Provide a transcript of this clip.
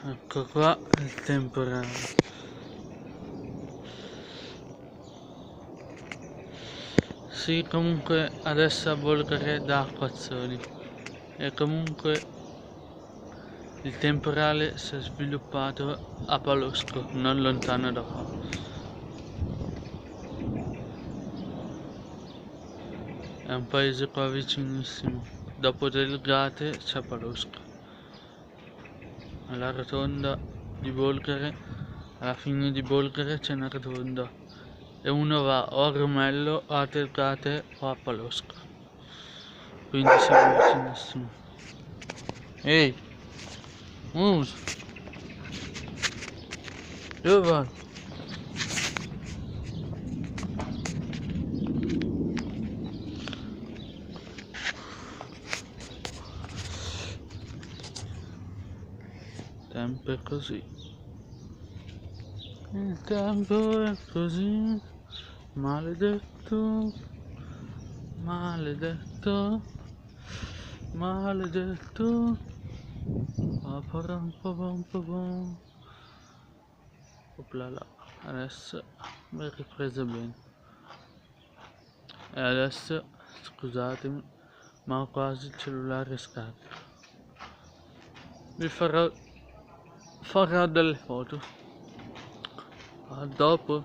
Ecco qua il temporale. Sì, comunque adesso a Bolgare da acquazzoni e comunque il temporale si è sviluppato a Palosco, non lontano da qua. È un paese qua vicinissimo. Dopo Delgate c'è Palosco. Alla rotonda di Bolgare, alla fine di Bolgare c'è una rotonda. E uno va o a Romello o a Delgate o a Palosco. Quindi siamo vicinissimi. Ehi! Mus! Dove vai? Il tempo è così. Il tempo è così. Maledetto. Maledetto. Maledetto. Pa-pa-ram-pa-pam-pa-pam. Oplala. Adesso mi è ripreso bene. E adesso, scusatemi, ma ho quasi il cellulare scarico. Vi farò delle foto. A dopo.